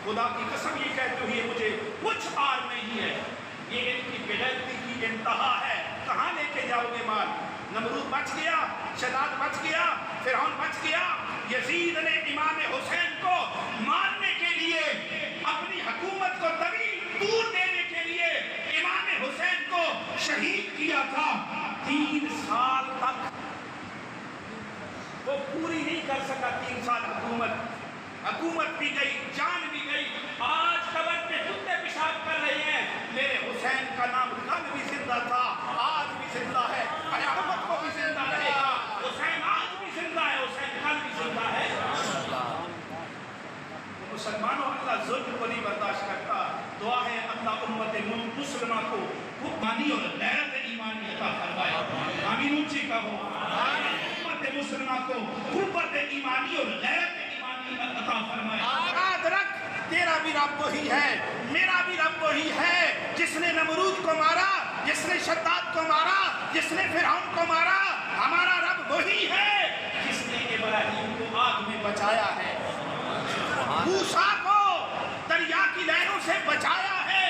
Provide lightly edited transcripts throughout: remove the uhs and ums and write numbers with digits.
خدا کی قسم یہ کہتے ہوئے مجھے کچھ آر نہیں ہے، یہ ان کی بےغیرتی کی انتہا ہے، کہاں لے کے جاؤ گے مال؟ نمرود بچ گیا، شداد بچ گیا، فرعون بچ گیا، یزید نے امام حسین کو مارنے کے لیے، اپنی حکومت کو طویل دور دینے کے لیے امام حسین کو شہید کیا تھا۔ 3 سال تک وہ پوری نہیں کر سکا، 3 سال حکومت بھی گئی، جان بھی گئی۔ آج قبر پہ کتے پیشاب کر رہے ہیں، میرے حسین کا نام کل بھی زندہ تھا، آج بھی زندہ ہے، قیامت کو بھی زندہ رہے گا۔ حسین آج بھی زندہ ہے، حسین کل بھی زندہ ہے۔ مسلمانوں، اللہ ظلم کو نہیں برداشت کرتا۔ دعا ہے اللہ امت مسلمہ کو قربانی اور غیرت ایمانی عطا فرمائے۔ آمین اونچی کہو۔ امت مسلمہ کو قوت ایمانی اور غیرت ایمانی عطا فرمائے۔ یاد رکھ، تیرا بھی رب وہی ہے، میرا بھی رب وہی ہے، جس نے نمرود کو مارا، جس نے شداد کو مارا، جس نے فرعون کو مارا۔ ہمارا رب وہی ہے جس نے ابراہیم کو آگ میں بچایا ہے، موسیٰ کو دریا کی لہروں سے بچایا ہے۔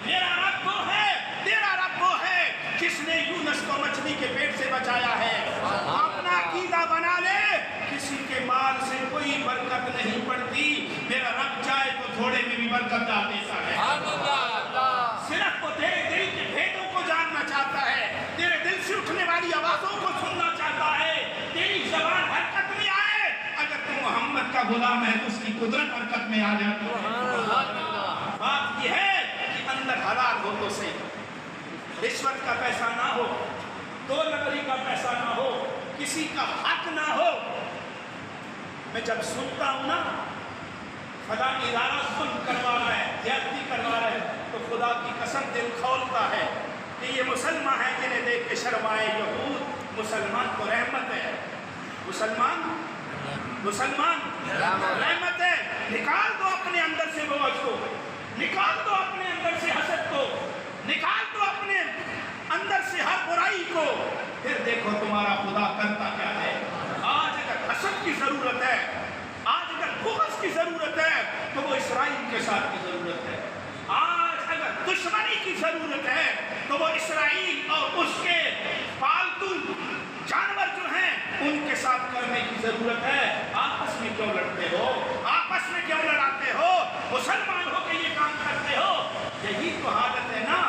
میرا رب وہ ہے، تیرا رب وہ ہے جس نے یونس کو مچھلی کے پیٹ سے بچایا ہے۔ اپنا عقیدہ بنا لے، کسی کے مال سے کوئی برکت نہیں پڑتی، میرا رب چاہے تو تھوڑے میں بھی برکت ڈال دیتا ہے۔ صرف وہ تیرے دل کے بھیدوں کو جاننا چاہتا ہے، تیرے دل سے اٹھنے والی آوازوں کو سننا چاہتا ہے، تیری زبان حرکت میں آئے۔ اگر تو محمد کا غلام ہے تو اس کی قدرت حرکت میں آ جاتی ہے۔ بات یہ ہے کہ اندر حلال ہو تو صحیح، رشوت کا پیسہ نہ ہو، 2 نمبری کا پیسہ نہ ہو، کسی کا حق نہ ہو۔ میں جب سنتا ہوں نا فلاں ادارہ ظلم کروا رہا ہے، زیادتی کروا رہا ہے، تو خدا کی قسم دل کھولتا ہے کہ یہ مسلمان ہیں جنہیں دیکھ کے شرمائے یہود۔ مسلمان کو رحمت ہے، مسلمان رحمت ہے۔ نکال دو اپنے اندر سے بغض کو، نکال دو اپنے اندر سے حسد کو، نکال دو اپنے اندر سے ہر برائی کو، پھر دیکھو تمہارا خدا کرتا کیا ہے۔ آج اگر حسد کی ضرورت ہے، آج اگر بغض کی ضرورت ہے، تو وہ اسرائیل کے ساتھ کی ضرورت ہے۔ آج اگر دشمنی کی ضرورت ہے تو وہ اسرائیل اور اس کے پالتو جانور جو ہیں ان کے ساتھ کرنے کی ضرورت ہے۔ آپس میں کیوں لڑتے ہو؟ آپس میں کیوں لڑاتے ہو؟ مسلمان ہو کے یہ کام کرتے ہو؟ یہی تو حالت ہے نا۔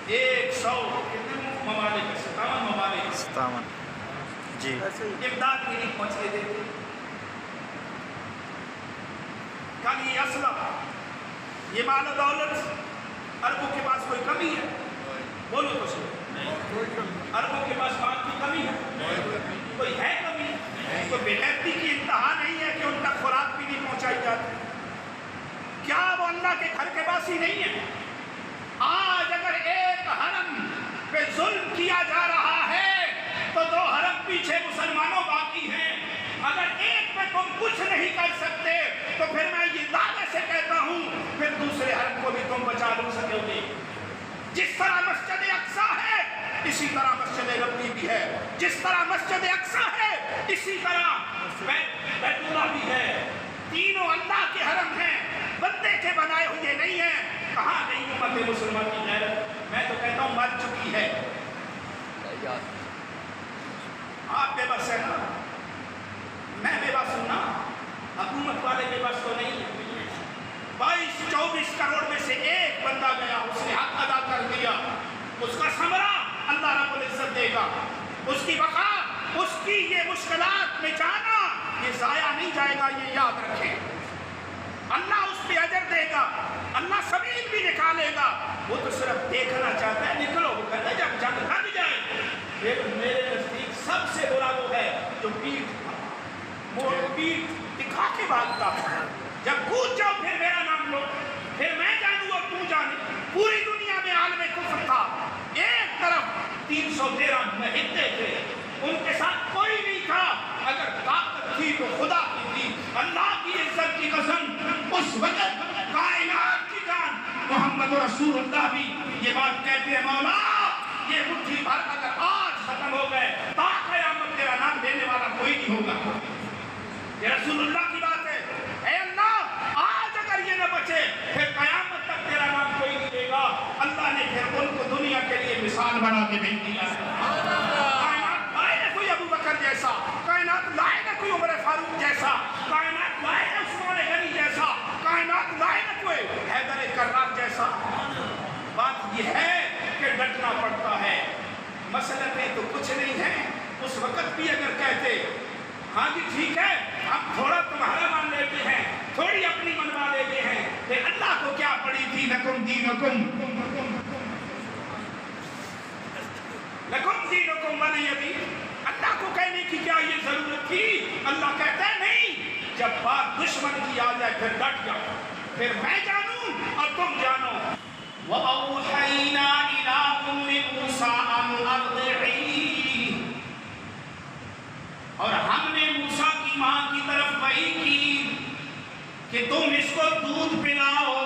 100 ممالک، 57 ممالک، 57 جی، امداد بھی نہیں پہنچے دیتے۔ کل یہ اسلحہ، یہ مال و دولت، عربوں کے پاس کوئی کمی ہے؟ بولو تو صحیح، عربوں کے پاس مال کی کمی ہے؟ کوئی ہے کمی؟ کوئی بےغیرتی کی انتہا نہیں ہے کہ ان تک خوراک بھی نہیں پہنچائی جاتی؟ کیا وہ اللہ کے گھر کے باسی نہیں ہے؟ آج اگر ایک حرم پہ ظلم کیا جا رہا ہے تو 2 حرم پیچھے مسلمانوں باقی ہیں۔ اگر ایک پہ تم کچھ نہیں کر سکتے تو پھر میں یہ دعوے سے کہتا ہوں پھر دوسرے حرم کو بھی تم بچا لو سکو گے۔ جس طرح مسجد اقصیٰ ہے اسی طرح مسجد نبوی بھی ہے، جس طرح مسجد اقصیٰ ہے اسی طرح بیت اللہ بھی ہے۔ تینوں اللہ کے حرم ہیں، بندے کے بنائے ہوئے نہیں ہیں۔ کہاں گئی امت مسلمہ کی غیرت؟ میں تو کہتا ہوں مر چکی ہے۔ آپ بے بس ہے نا، میں بے بس ہوں نا، حکومت والے بے بس تو نہیں ہیں۔ 22-24 کروڑ میں سے ایک بندہ گیا، اس نے حق ادا کر دیا، اس کا ثمرہ اللہ رب العزت دے گا، اس کی بقا، اس کی یہ مشکلات میں جانا یہ ضائع نہیں جائے گا، یہ یاد رکھیں۔ اللہ اس پہ اجر دے گا، اللہ سبیل بھی نکالے گا۔ وہ تو صرف دیکھنا چاہتا ہے، نکلو، وہ کہتا ہے جب جنگ لگ جائے پھر میرے نزدیک سب سے برا وہ ہے جو پیٹ دکھا کے بھاگتا ہے۔ جب کود جاؤ پھر میرا نام لو، پھر میں جانوں اور تو جانے۔ پوری دنیا میں عالم کفر تھا، ایک طرف 313 مہتے تھے، ان کے ساتھ کوئی نہیں تھا۔ اگر طاقت تھی تو خدا کی تھی، اللہ کی عزت کی قسم، اس وقت کائنات کی جان محمد رسول اللہ بھی یہ بات کہتے ہیں، مولا یہ مٹھی بھر اگر آج ختم ہو گئے تا قیامت تیرا نام لینے والا کوئی نہیں ہوگا۔ یہ رسول اللہ کی بات ہے، اے اللہ آج اگر یہ نہ ٹھیک ہے ہم تھوڑا تمہارا مان لیتے ہیں تھوڑی اپنی منوا لیتے ہیں کہ اللہ کو کیا پڑی تھی لکم دینکم ولی دین اللہ کو کہنے کی کیا یہ ضرورت تھی اللہ کہتا ہے نہیں جب بات دشمن کی آ جائے پھر ڈٹ جاؤ پھر میں جانوں اور تم جانو وَأَوْحَيْنَا إِلَىٰ أُمِّ مُوسَىٰ أَنْ أَرْضِعِيهِ اور ہم نے موسیٰ کی ماں کی طرف وحی کی کہ تم اس کو دودھ پلاؤ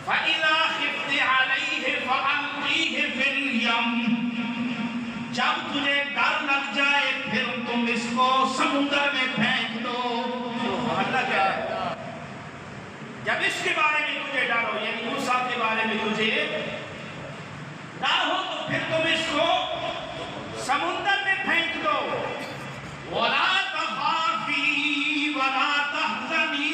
فَإِذَا خِفْتِ عَلَيْهِ فَأَلْقِيهِ فِي الْيَمِّ جب تجھے ڈر لگ جائے پھر تم اس کو سمندر میں پھینک دو اللہ کیا ہے جب اس کے بارے میں تجھے ڈر ہو یعنی موسیٰ کے بارے میں تجھے ڈر ہو تو پھر تم اس کو سمندر میں پھینک دو وَلَا تَخَافِي وَلَا تَحْزَنِي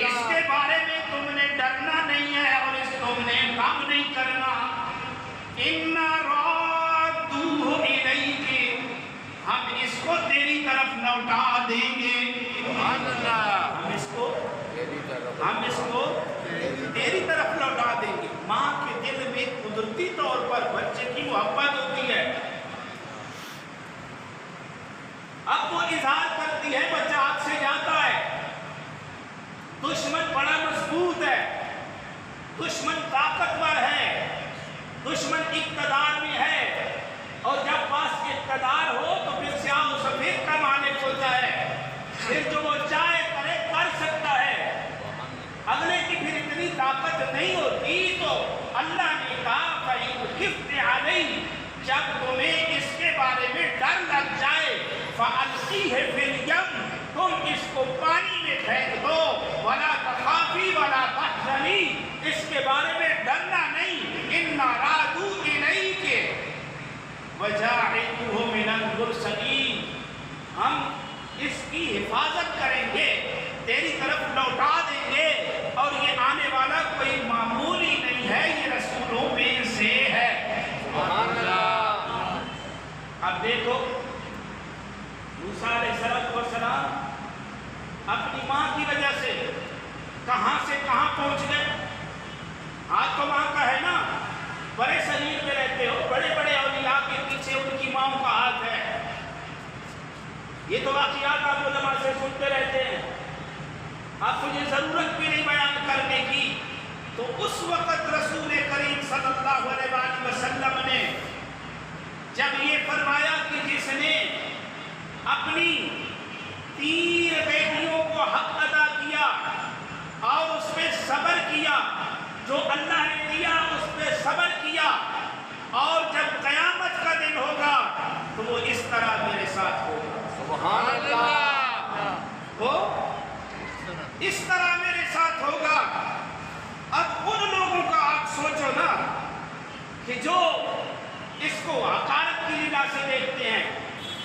اس کے بارے میں تم نے ڈرنا نہیں ہے اور اس تم نے غم نہیں کرنا اِنَّا رَادُّوهُ إِلَيْكِ ہم اس کو تیری طرف لوٹا دیں گے ہم اس کو تیری طرف لوٹا دیں گے ماں کے دل میں قدرتی طور پر بچے کی محبت ہوتی ہے اب وہ اظہار کرتی ہے بچہ ہاتھ سے جاتا ہے دشمن بڑا مضبوط ہے دشمن طاقتور ہے دشمن اقتدار میں ہے اور جب پاس اقتدار ہو تو پھر سیاہ و سفید کا مالک ہوتا ہے پھر جو وہ چاہے کرے کر سکتا ہے اگلے کی پھر اتنی طاقت نہیں ہوتی تو اللہ نے کہا فَإِنْ خِفْتِ عَلَيْهِ جب تمہیں اس کے بارے میں ڈر لگ جائے فَأَلْقِيهِ فِي الْيَمِّ تم اس کو پانی میں پھینک دو وَلَا تَخَافِي وَلَا تَحْزَنِي اس کے بارے میں ڈرنا نہیں إِنَّا رَادُوا إِلَيْكِ وَجَاعِلُوهُ مِنَ الْمُرْسَلِينَ ہم اس کی حفاظت کریں گے تیری طرف لوٹا دیں گے اور یہ آنے والا کوئی معمولی نہیں ہے یہ رسولوں میں سے ہے سبحان اللہ اب دیکھو موسیٰ علیہ السلام اپنی ماں کی وجہ سے کہاں سے کہاں پہنچ گئے ہاتھ تو ماں کا ہے نا بڑے شریر میں رہتے ہو بڑے بڑے اولیاء کے پیچھے ان کی ماں کا ہاتھ ہے یہ تو واقعات آپ علماء سے سنتے رہتے ہیں آپ کو یہ ضرورت بھی نہیں بیان کرنے کی تو اس وقت رسول کریم صلی اللہ علیہ وسلم نے جب یہ فرمایا کہ جس نے اپنی 3 بیٹیوں کو حق ادا کیا اور اس پہ صبر کیا جو اللہ نے دیا اس پہ صبر کیا اور جب قیامت کا دن ہوگا تو وہ اس طرح میرے ساتھ ہوگا سبحان اللہ وہ اس طرح میرے ساتھ ہوگا اب ان لوگوں کا آپ سوچو نا کہ جو اس کو حقارت کی نگاہ سے دیکھتے ہیں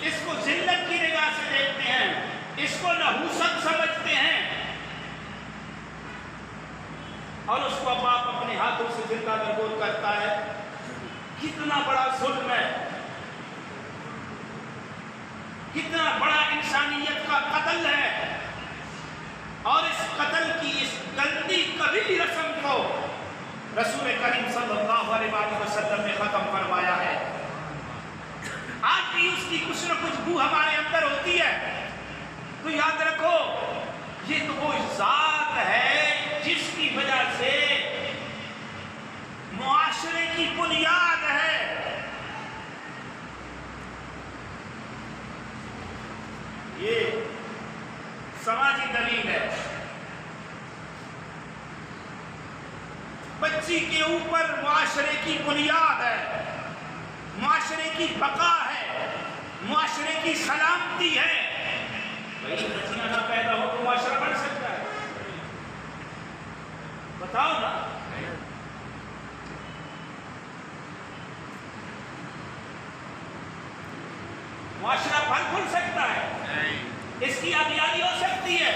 اس کو ذلت کی نگاہ سے دیکھتے ہیں اس کو نحوست سمجھتے ہیں اور اس کو باپ اپنے ہاتھوں سے زندہ نابود کرتا ہے کتنا بڑا ظلم ہے کتنا بڑا انسانیت کا قتل ہے اور اس قتل کی اس گندی قبیلی رسم کو رسول کریم صلی اللہ علیہ وسلم نے ختم فرمایا ہے آج بھی اس کی کچھ نہ کچھ بو ہمارے اندر ہوتی ہے تو یاد رکھو یہ تو وہ ذات ہے جس کی وجہ سے معاشرے کی بنیاد ہے یہ سماجی دلیل ہے بچی کے اوپر معاشرے کی بنیاد ہے معاشرے کی بقا ہے معاشرے کی سلامتی ہے بھائی بچیاں نہ پیدا ہو تو معاشرہ بڑھ سکتا ہے بتاؤ نا معاشرہ پھل پھول سکتا ہے اس کی آبیاری ہو سکتی ہے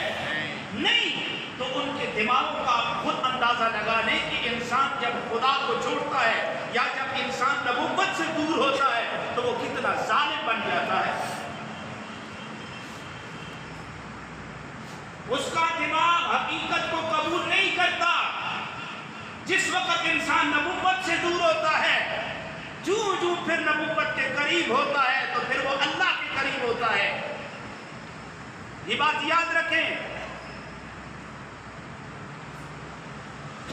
نہیں تو ان کے دماغوں کا خود اندازہ لگا لیں کہ انسان جب خدا کو چھوڑتا ہے یا جب انسان نبوت سے دور ہوتا ہے تو وہ کتنا ظالم بن جاتا ہے. اس کا دماغ حقیقت کو قبول نہیں کرتا. جس وقت انسان نبوت سے دور ہوتا ہے جو پھر نبوت کے قریب ہوتا ہے تو پھر وہ اللہ کے قریب ہوتا ہے. یہ بات یاد رکھیں.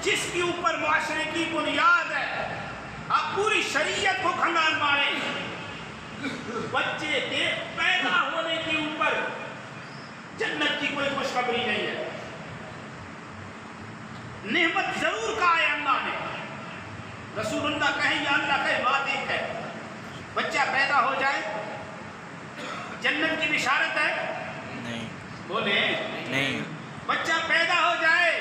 جس کے اوپر معاشرے کی بنیاد ہے آپ پوری شریعت کو کھنگال ماریں. بچے کے پیدا ہونے کے اوپر جنت کی کوئی خوشخبری نہیں ہے. نعمت ضرور کہا ہے اللہ نے. رسول اللہ کہیں یا اللہ کہے بات ایک ہے. بچہ پیدا ہو جائے جنت کی بشارت ہے؟ نہیں. بولے نہیں. بچہ پیدا ہو جائے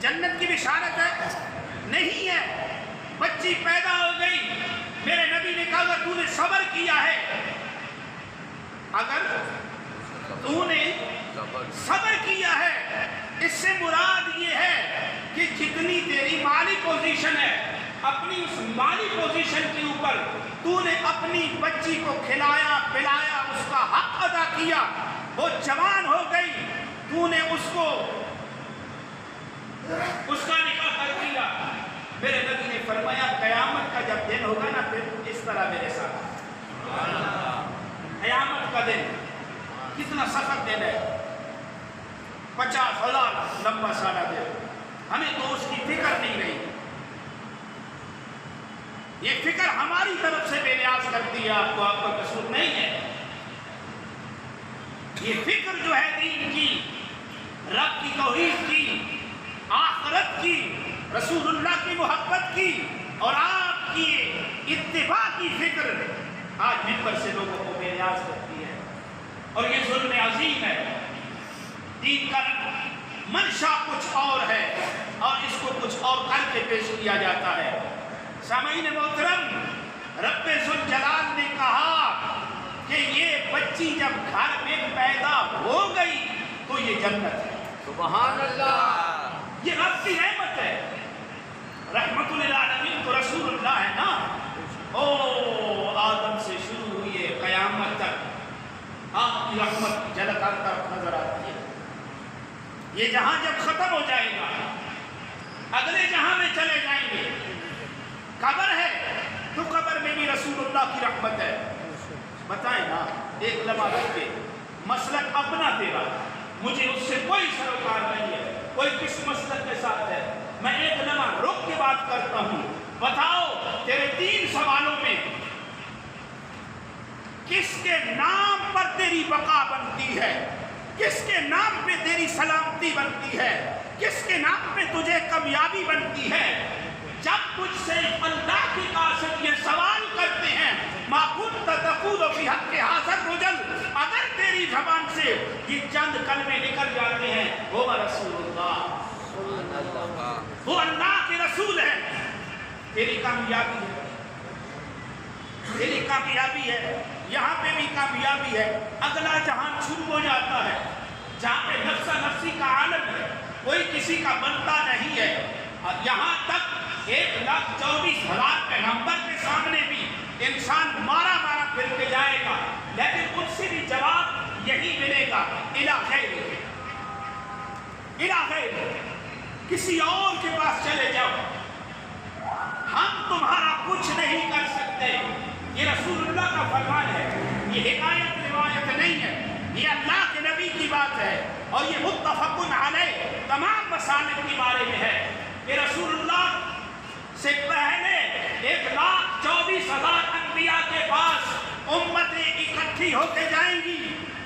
جنت کی بشارت ہے؟ نہیں ہے. بچی پیدا ہو گئی میرے نبی نے کہا اگر تو نے صبر کیا ہے اگر تو نے صبر کیا ہے اس سے مراد یہ ہے کہ جتنی تیری مالی پوزیشن ہے اپنی اس مالی پوزیشن کے اوپر تو نے اپنی بچی کو کھلایا پلایا اس کا حق ادا کیا. وہ جوان ہو گئی تو نے اس کا نکاح کر دیا. میرے نبی نے فرمایا قیامت کا جب دن ہوگا نا پھر اس طرح میرے ساتھ. قیامت کا دن کتنا سخت دن ہے. 50,000 لمبا سالہ دن. ہمیں تو اس کی فکر نہیں رہی. یہ فکر ہماری طرف سے بے نیاز کرتی ہے. آپ کو آپ کا قصور نہیں ہے. یہ فکر جو ہے دین کی رب کی توحید کی آخرت کی رسول اللہ کی محبت کی اور آپ کی اتباع کی فکر آج منبر سے لوگوں کو بے نیاز کرتی ہے. اور یہ ظلم عظیم ہے. دین کا منشا کچھ اور ہے اور اس کو کچھ اور کر کے پیش کیا جاتا ہے. سامعین محترم رب ذوالجلال نے کہا کہ یہ بچی جب گھر میں پیدا ہو گئی تو یہ جنت ہے. سبحان اللہ. یہ رب کی رحمت ہے. رحمت للعالمین تو رسول اللہ ہے نا. او آدم سے شروع ہوئی ہے قیامت تک آپ کی رحمت جھلک ہر طرف نظر آتی ہے. یہ جہاں جب ختم ہو جائے گا اگلے جہاں میں چلے جائیں گے. قبر ہے تو قبر میں بھی رسول اللہ کی رحمت ہے. بتائیں نا ایک لمحہ رکھ کے مسلک اپنا تیرا مجھے اس سے کوئی سروکار نہیں ہے. کوئی کس مسلک کے ساتھ ہے میں ایک لمحہ رک کے بات کرتا ہوں. بتاؤ تیرے 3 سوالوں میں کس کے نام پر تیری بقا بنتی ہے؟ کس کے نام پہ تیری سلامتی بنتی ہے؟ کس کے نام پہ تجھے کامیابی بنتی ہے؟ جب تجھ سے اللہ کی قاصد یہ سوال کرتے ہیں ما كنت تقول في حق هذا الرجل اگر تیری زبان سے یہ چند کلمے نکل جاتے ہیں وہ رسول اللہ وہ اللہ کے رسول ہے تیری کامیابی ہے. تیری کامیابی ہے. یہاں پہ بھی کامیابی ہے. اگلا جہان شروع ہو جاتا ہے جہاں پہ نفسا نفسی کا عالم ہے. کوئی کسی کا بنتا نہیں ہے. اور یہاں تک 1,24,000 پیغمبر کے سامنے بھی انسان مارا پھر کے جائے گا لیکن ان سے بھی جواب یہی ملے گا الہ غیر کسی اور کے پاس چلے جاؤ ہم تمہارا کچھ نہیں کر سکتے. یہ رسول اللہ کا فرمان ہے. یہ حکایت روایت نہیں ہے. یہ اللہ کے نبی کی بات ہے اور یہ متفق علیہ تمام مسالک کے بارے میں ہے. یہ رسول اللہ سے پہلے 1,24,000 انبیاء کے پاس امتیں اکٹھی ہوتے جائیں گی.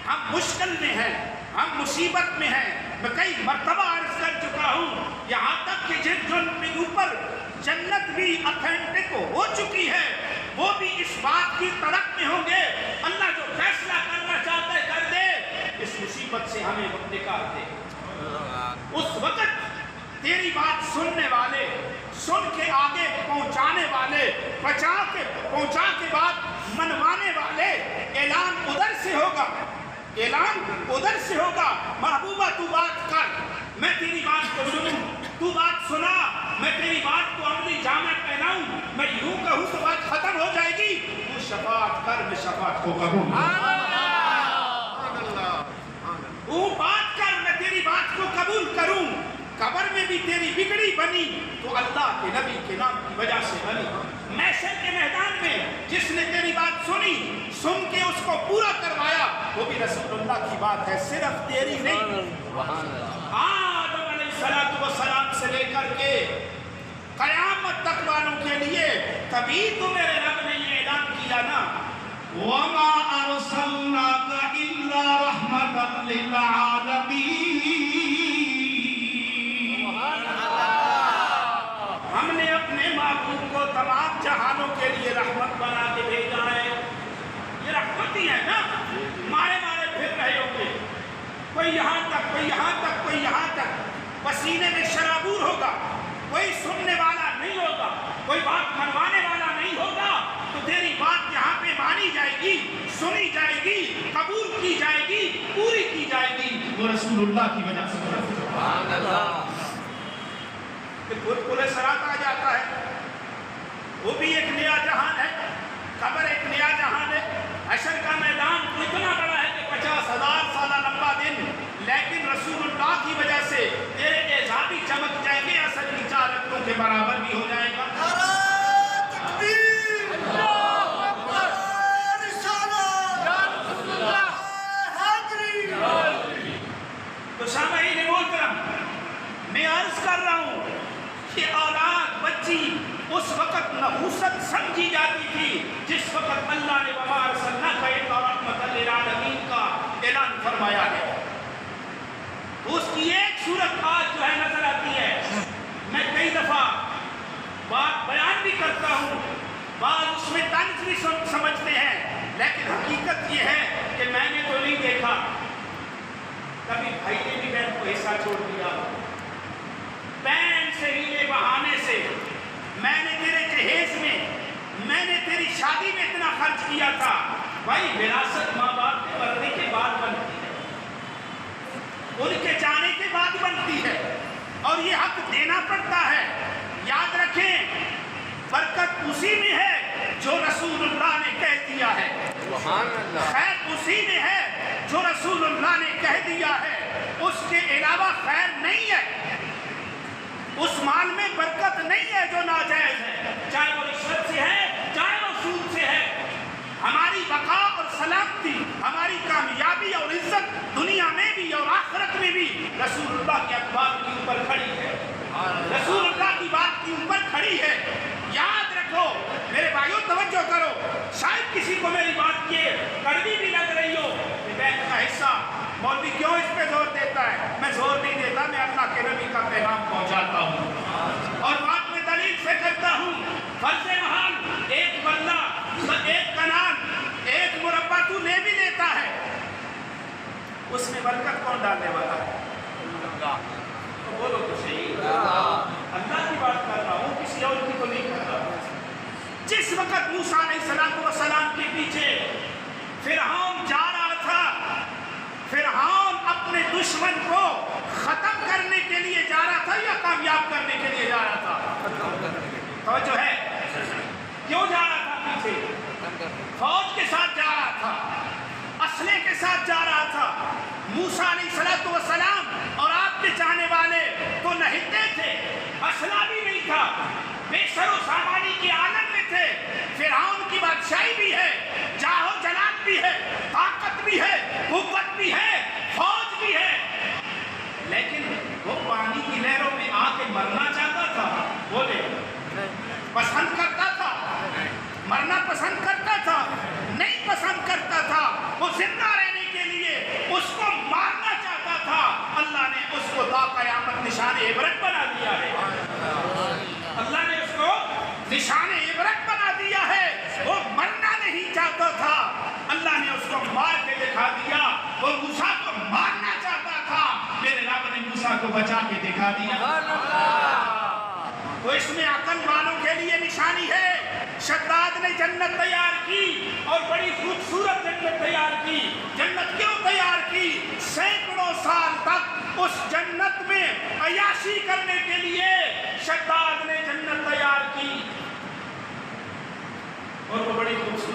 ہم مشکل میں ہیں ہم مصیبت میں ہیں. میں کئی مرتبہ عرض کر چکا ہوں یہاں تک کہ جن کے اوپر جنت بھی اتھینٹک ہو چکی ہے وہ بھی اس بات کی طرف میں ہوں گے اللہ جو فیصلہ کرنا چاہتا ہے کر دے. اس مصیبت سے ہمیں نکال دے. اس وقت تیری بات سننے والے سن کے آگے پہنچانے والے پہنچا کے بعد منوانے والے اعلان ادھر سے ہوگا محبوبہ تو بات کر میں تیری بات کو سنوں، تو بات سنا، میں تیری بات کو عملی جامع پہناؤں، میں یوں کہوں تو بات ختم ہو جائے گی، تو شفاعت کر، میں شفاعت کو قبول وہ بات کر، میں تیری بات کو قبول کروں۔ قبر میں بھی تیری بگڑی بنی تو اللہ کے نبی کے نام کی وجہ سے بنی، محشر کے میدان میں جس نے تیری بات سنی، سن کے اس کو پورا کروایا، وہ بھی رسول اللہ کی بات ہے، صرف تیری نہیں۔ آدم علیہ السلام سے لے کر کے قیامت تک والوں کے لیے تبھی تو میرے رب نے یہ اعلان کیا نا، وَمَا أَرْسَلْنَاكَ إِلَّا رَحْمَةً لِلْعَالَمِينَ۔ ہم نے اپنے محبوب کو تمام جہانوں کے لیے رحمت بنا کے بھیجا ہے۔ یہ رحمت ہی ہے نا، مارے مارے پھر رہے ہوں گے، کوئی یہاں تک، کوئی یہاں تک، کوئی یہاں تک، پسینے میں شرابور ہوگا، کوئی سننے والا نہیں ہوگا، کوئی بات منوانے والا نہیں ہوگا، تو تیری بات یہاں پہ مانی جائے گی، سنی جائے گی، قبول کی جائے گی، پوری کی جائے گی، وہ رسول اللہ کی وجہ سے۔ سبحان اللہ۔ پھر سرات آ جاتا ہے، وہ بھی ایک نیا جہان ہے، قبر ایک نیا جہان ہے، حشر کا میدان اتنا بڑا ہے کہ 50,000 سالہ لمبا دن، لیکن رسول اللہ کی وجہ سے تیرے اعزاز بھی چمک جائیں گے، اصل کی 4 رکعتوں کے برابر بھی ہو جائے گا۔ تو سامعین محترم، میں عرض کر رہا ہوں کہ اولاد بچی اس وقت نحوست سمجھی جاتی تھی جس وقت اللہ نے وَمَا أَرْسَلْنَاكَ إِلَّا رَحْمَةً لِلْعَالَمِينَ کا اعلان فرمایا ہے۔ اس کی ایک صورت آج جو ہے نظر آتی ہے، میں کئی دفعہ بات بیان بھی کرتا ہوں، بعض اس میں طنز بھی سمجھتے ہیں، لیکن حقیقت یہ ہے کہ میں نے تو نہیں دیکھا، کبھی بھائی نے بھی بہن کو حصہ چھوڑ دیا، بہن سے ہیلے بہانے سے، میں نے تیرے جہیز میں، میں نے تیری شادی میں اتنا خرچ کیا تھا۔ بھائی وراثت ماں باپ کے مرنے کے بعد بنتی ہے، ان کے جانے کے بعد بنتی ہے، اور یہ حق دینا پڑتا ہے۔ یاد رکھیں، برکت اسی میں ہے جو رسول اللہ نے کہہ دیا ہے، خیر اسی میں ہے جو رسول اللہ نے کہہ دیا ہے، اس کے علاوہ خیر نہیں ہے۔ اس مال میں برکت نہیں ہے جو ناجائز ہے، چاہے وہ رشوت سے ہے، چاہے وہ سود سے ہے۔ ہماری بقا اور سلامتی، ہماری کامیابی اور عزت دنیا میں بھی اور آخرت میں بھی رسول اللہ کے اخبار کے اوپر کھڑی ہے، رسول اللہ کی بات کے اوپر کھڑی ہے۔ یاد رکھو میرے بھائیوں، توجہ کرو، شاید کسی کو میری بات یہ کڑوی بھی لگ رہی ہو کہ بہن کا حصہ مولوی کیوں اس پہ زور دیتا ہے؟ میں زور نہیں دیتا، میں اللہ کے نبی کا پیغام پہنچاتا ہوں اور بات میں دلیل سے کرتا ہوں۔ فرض محال ایک بندہ، ایک کنال، ایک مربع تو لے بھی لیتا ہے، اس میں برکت کون ڈالنے والا ہے؟ تو بولو تو صحیح، اللہ کی بات کر رہا ہوں، کسی اور کی تو نہیں کر رہا۔ جس وقت موسیٰ علیہ السلام کے پیچھے فرعون جا رہا تھا، فرعون اپنے دشمن کو ختم کرنے کے لیے جا رہا تھا یا کامیاب کرنے کے لیے جا رہا تھا؟ توجہ ہے، کیوں جا رہا تھا؟ پیچھے فوج کے ساتھ جا رہا تھا، اسلحے کے ساتھ جا رہا تھا۔ موسیٰ علیہ السلام اور آپ کے چاہنے والے تو نہتے تھے، اسلحہ بھی نہیں تھا، بے سر و سامانی کے عالم میں تھے، فرعون کی بادشاہی بھی ہے، جاہ و جلال بھی ہے، طاقت بھی ہے، قوت بھی ہے، فوج بھی ہے، لیکن وہ پانی کی لہروں میں آ کے مرنا چاہتا تھا؟ بولے پسند کرتا تھا؟ مرنا پسند کرتا تھا؟ نہیں پسند کرتا تھا، وہ زندہ رہنے کے لیے اس کو مارنا چاہتا تھا۔ اللہ نے اس کو تا قیامت نشان عبرت بنا دیا ہے، اللہ نے اس کو نشان عبرت بنا دیا ہے۔ وہ مرنا نہیں چاہتا تھا، اللہ نے اس کو مار کے دکھا دیا۔ وہ موسیٰ کو مارنا چاہتا تھا، میرے رب نے موسیٰ کو بچا کے دکھا دیا۔ تو اس میں عقل والوں کے لیے نشانی ہے۔ شداد نے جنت تیار کی اور بڑی خوبصورت جنت تیار کی۔ جنت کیوں تیار کی؟ سینکڑوں سال تک اس جنت میں